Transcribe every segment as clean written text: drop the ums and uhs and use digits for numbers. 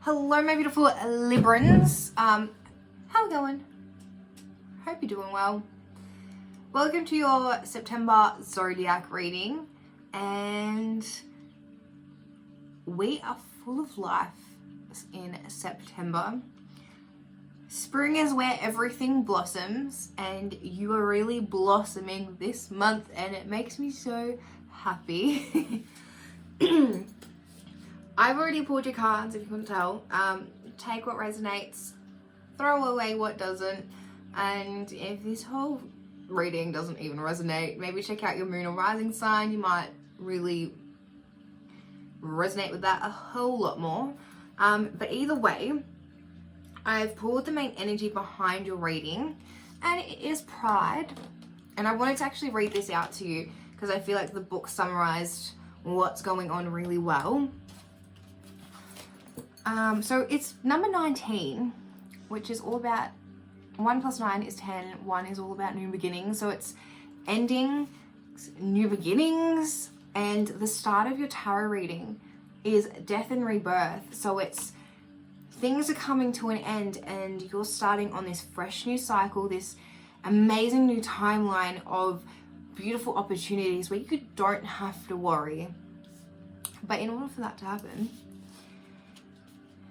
Hello, my beautiful Librans. How we going? Hope you're doing well. Welcome to your September Zodiac reading, and we are full of life in September. Spring is where everything blossoms, and you are really blossoming this month, and it makes me so happy. I've already pulled your cards, if you couldn't tell. Take what resonates, throw away what doesn't, and if this whole reading doesn't even resonate, maybe check out your moon or rising sign. You might really resonate with that a whole lot more. But either way, I've pulled the main energy behind your reading, and it is pride. And I wanted to actually read this out to you because I feel like the book summarized what's going on really well. So it's number 19, which is all about 1 plus 9 is 10. 1 is all about new beginnings. So it's ending, new beginnings, and the start of your tarot reading is death and rebirth. So it's things are coming to an end and you're starting on this fresh new cycle, this amazing new timeline of beautiful opportunities where you don't have to worry. But in order for that to happen,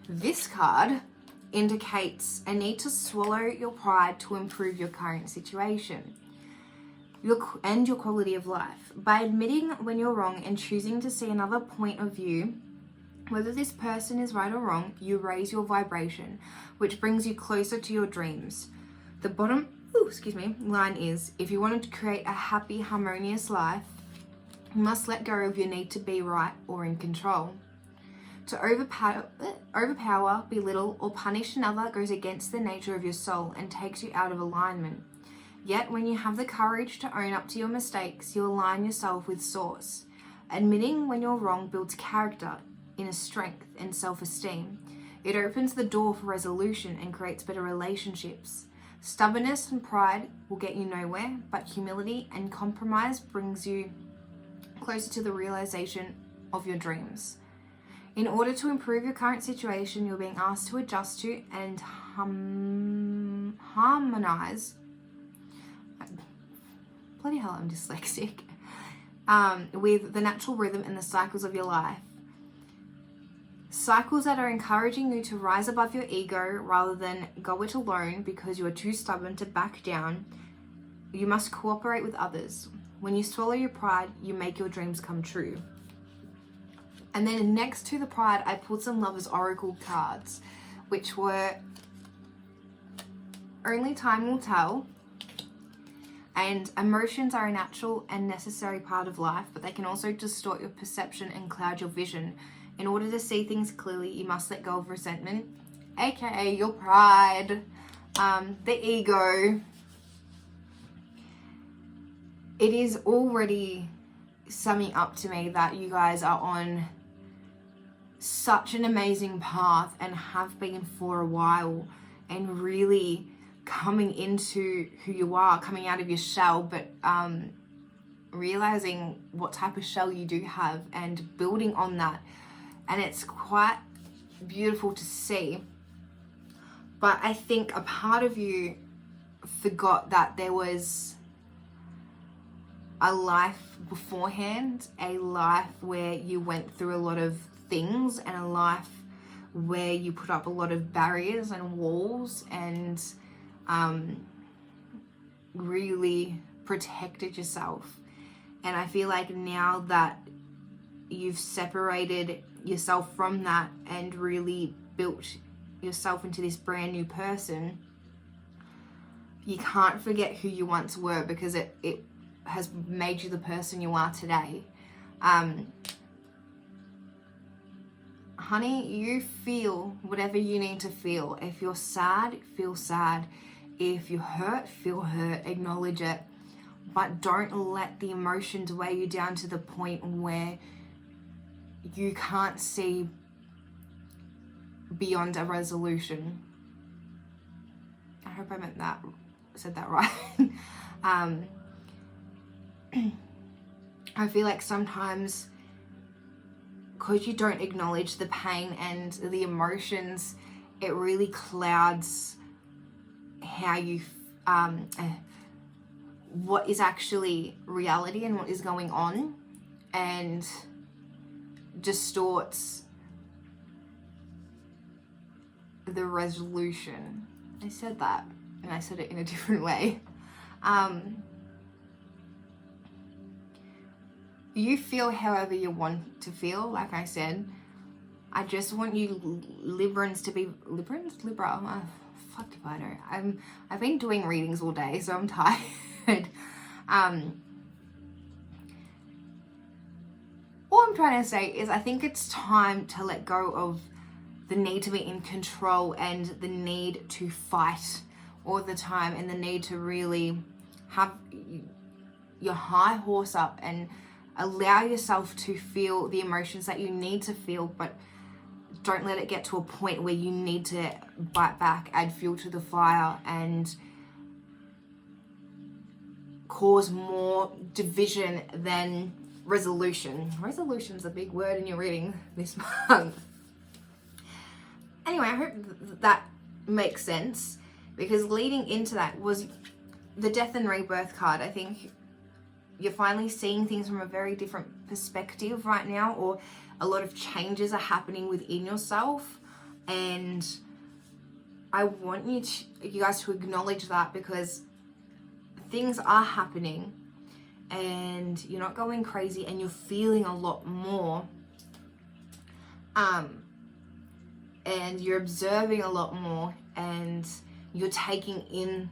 this card indicates a need to swallow your pride to improve your current situation and your quality of life. By admitting when you're wrong and choosing to see another point of view, whether this person is right or wrong, you raise your vibration, which brings you closer to your dreams. The bottom line is, if you wanted to create a happy, harmonious life, you must let go of your need to be right or in control. To overpower, belittle, or punish another goes against the nature of your soul and takes you out of alignment. Yet, when you have the courage to own up to your mistakes, you align yourself with Source. Admitting when you're wrong builds character, inner strength, and self-esteem. It opens the door for resolution and creates better relationships. Stubbornness and pride will get you nowhere, but humility and compromise brings you closer to the realization of your dreams. In order to improve your current situation, you're being asked to adjust to and harmonize. Bloody hell, I'm dyslexic. With the natural rhythm and the cycles of your life. Cycles that are encouraging you to rise above your ego rather than go it alone because you are too stubborn to back down. You must cooperate with others. When you swallow your pride, you make your dreams come true. And then next to the pride, I pulled some Lovers Oracle cards, which were only time will tell. And emotions are a natural and necessary part of life, but they can also distort your perception and cloud your vision. In order to see things clearly, you must let go of resentment, aka your pride, the ego. It is already summing up to me that you guys are on such an amazing path and have been for a while, and really coming into who you are, coming out of your shell, but realizing what type of shell you do have and building on that. And it's quite beautiful to see. But I think a part of you forgot that there was a life beforehand, a life where you went through a lot of things, and a life where you put up a lot of barriers and walls and really protected yourself. And I feel like now that you've separated yourself from that and really built yourself into this brand new person, you can't forget who you once were, because it has made you the person you are today. Honey, you feel whatever you need to feel. If you're sad, feel sad. If you're hurt, feel hurt. Acknowledge it. But don't let the emotions weigh you down to the point where you can't see beyond a resolution. I hope I said that right. I feel like sometimes because you don't acknowledge the pain and the emotions, it really clouds how you what is actually reality and what is going on, and distorts the resolution. I said that, and I said it in a different way. You feel however you want to feel, like I said. I just want you Librans to be... Libra? Fuck if I know. I've been doing readings all day, so I'm tired. All I'm trying to say is I think it's time to let go of the need to be in control and the need to fight all the time, and the need to really have your high horse up and allow yourself to feel the emotions that you need to feel, but don't let it get to a point where you need to bite back, add fuel to the fire, and cause more division than resolution. Resolution's a big word in your reading this month. Anyway, I hope that makes sense, because leading into that was the Death and Rebirth card. I think you're finally seeing things from a very different perspective right now, or a lot of changes are happening within yourself, and I want you guys to acknowledge that, because things are happening and you're not going crazy, and you're feeling a lot more, and you're observing a lot more, and you're taking in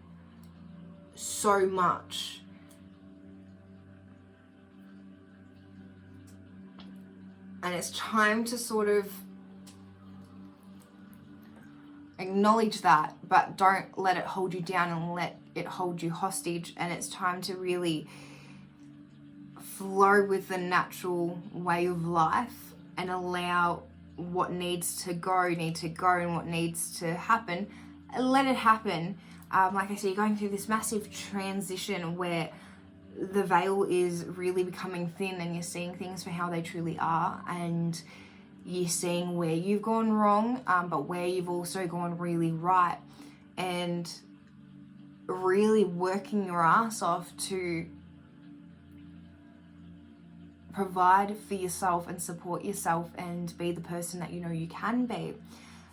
so much. And it's time to sort of acknowledge that, but don't let it hold you down and let it hold you hostage. And it's time to really flow with the natural way of life and allow what needs to go, and what needs to happen, and let it happen. Like I said, you're going through this massive transition where the veil is really becoming thin, and you're seeing things for how they truly are, and you're seeing where you've gone wrong, but where you've also gone really right, and really working your ass off to provide for yourself and support yourself and be the person that you know you can be.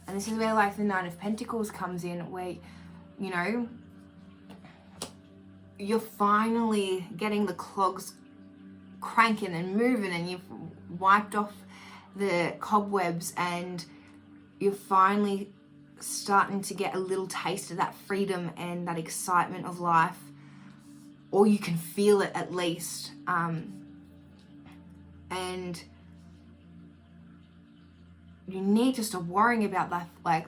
And this is where like the Nine of Pentacles comes in, where, you know, you're finally getting the clogs cranking and moving, and you've wiped off the cobwebs, and you're finally starting to get a little taste of that freedom and that excitement of life, or you can feel it at least. And you need to stop worrying about that, like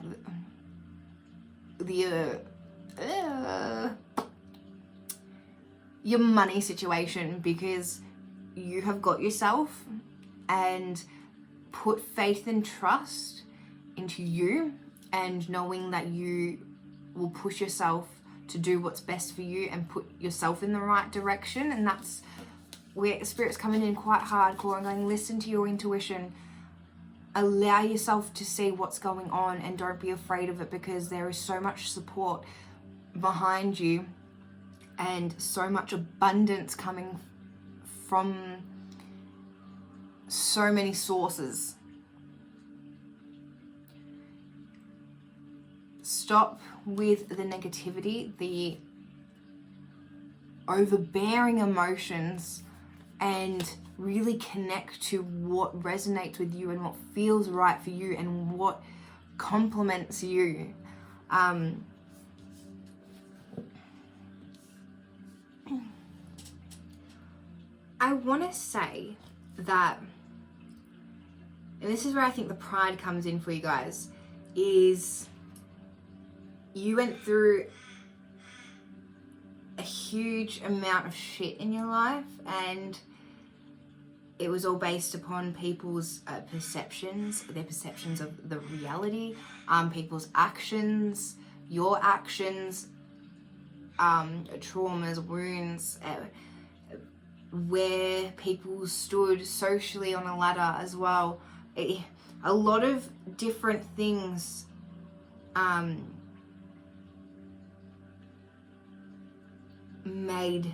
your money situation, because you have got yourself, and put faith and trust into you, and knowing that you will push yourself to do what's best for you and put yourself in the right direction. And that's where Spirit's coming in quite hardcore and going, listen to your intuition, allow yourself to see what's going on, and don't be afraid of it, because there is so much support behind you and so much abundance coming from so many sources. Stop with the negativity, the overbearing emotions, and really connect to what resonates with you and what feels right for you and what complements you. I want to say that, and this is where I think the pride comes in for you guys, is you went through a huge amount of shit in your life, and it was all based upon people's perceptions, their perceptions of the reality, people's actions, your actions, traumas, wounds, where people stood socially on a ladder as well, a lot of different things made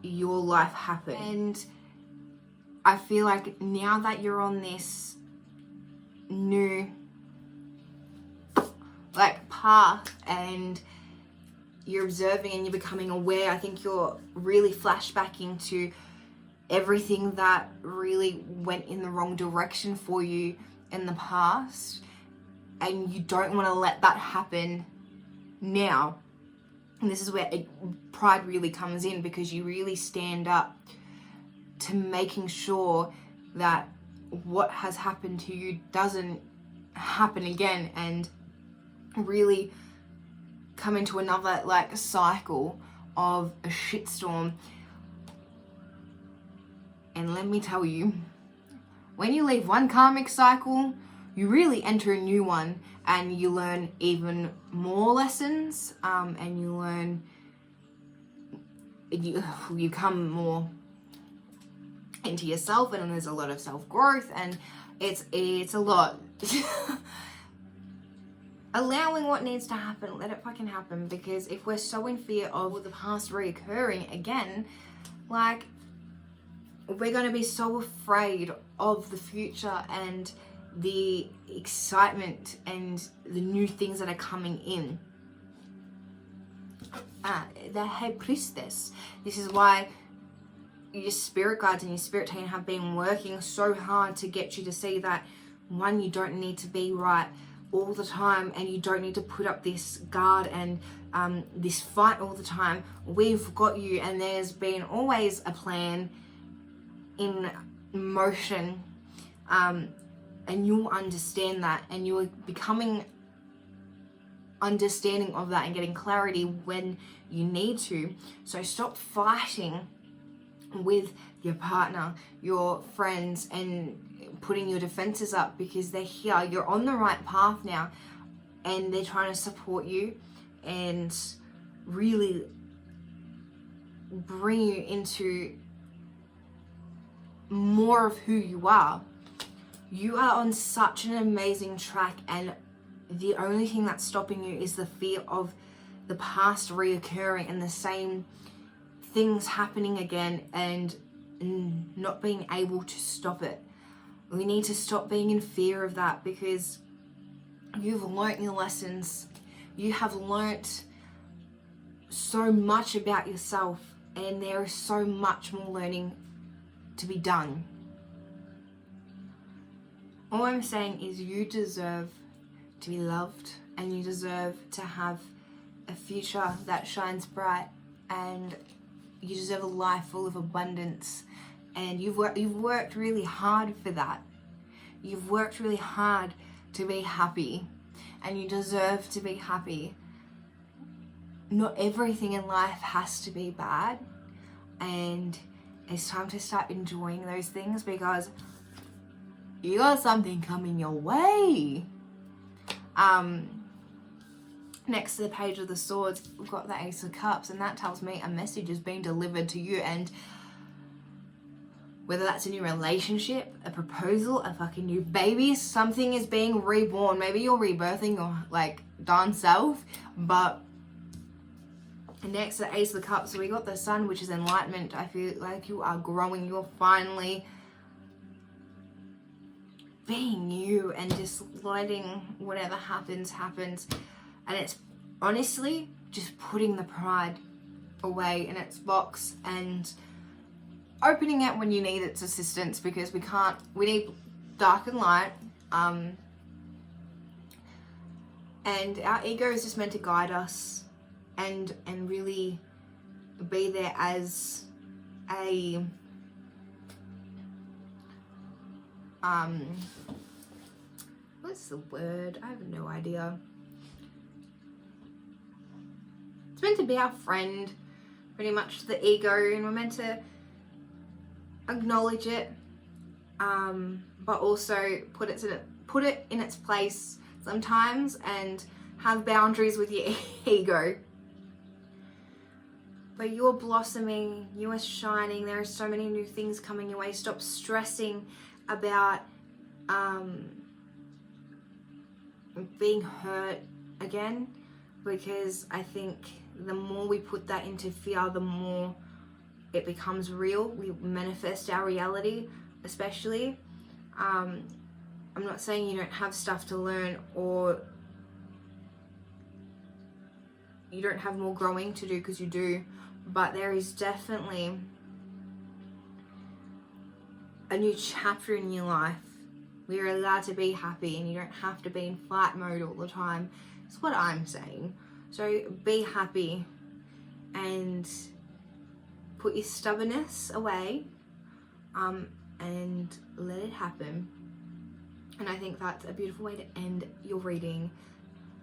your life happen. And I feel like now that you're on this new like path and you're observing and you're becoming aware, I think you're really flashbacking to everything that really went in the wrong direction for you in the past, and you don't want to let that happen now. And this is where pride really comes in, because you really stand up to making sure that what has happened to you doesn't happen again, and really come into another like cycle of a shitstorm. And let me tell you, when you leave one karmic cycle, you really enter a new one, and you learn even more lessons, and you learn, you come more into yourself, and there's a lot of self-growth, and it's a lot. Allowing what needs to happen, let it fucking happen, because if we're so in fear of the past reoccurring again, like, we're going to be so afraid of the future and the excitement and the new things that are coming in. The Head Priestess. This is why your spirit guides and your spirit team have been working so hard to get you to see that, one, you don't need to be right all the time, and you don't need to put up this guard and this fight all the time. We've got you, and there's been always a plan in motion, and you'll understand that, and you're becoming understanding of that and getting clarity when you need to. So stop fighting with your partner, your friends, and putting your defenses up, because they're here. You're on the right path now, and they're trying to support you and really bring you into more of who you are. You are on such an amazing track, and the only thing that's stopping you is the fear of the past reoccurring and the same things happening again, and not being able to stop it. We need to stop being in fear of that, because you've learnt your lessons. You have learnt so much about yourself, and there is so much more learning to be done. All I'm saying is you deserve to be loved, and you deserve to have a future that shines bright, and you deserve a life full of abundance. And you've worked really hard for that. You've worked really hard to be happy, and you deserve to be happy. Not everything in life has to be bad, and it's time to start enjoying those things, because you got something coming your way. Next to the Page of the Swords, we've got the Ace of Cups, and that tells me a message is being delivered to you, and whether that's a new relationship, a proposal, a fucking new baby, something is being reborn. Maybe you're rebirthing your like darn self, but next to the Ace of the Cups, so we got the Sun, which is enlightenment. I feel like you are growing. You're finally being you, and just letting whatever happens. And it's honestly just putting the pride away in its box and opening it when you need its assistance, because we need dark and light. And our ego is just meant to guide us and really be there as a what's the word? I have no idea. It's meant to be our friend, pretty much, the ego, and we're meant to acknowledge it, but also put it in its place sometimes, and have boundaries with your ego. But you're blossoming, you are shining, there are so many new things coming your way. Stop stressing about being hurt again, because I think the more we put that into fear, the more it becomes real. We manifest our reality, especially. I'm not saying you don't have stuff to learn or you don't have more growing to do, because you do, but there is definitely a new chapter in your life. We're allowed to be happy and you don't have to be in fight mode all the time. That's what I'm saying. So be happy and put your stubbornness away and let it happen. And I think that's a beautiful way to end your reading,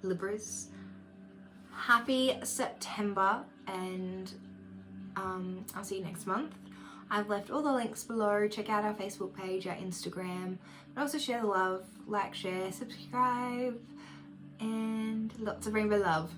Libras. Happy September, and I'll see you next month. I've left all the links below. Check out our Facebook page, our Instagram, but also share the love, like, share, subscribe, and lots of rainbow love.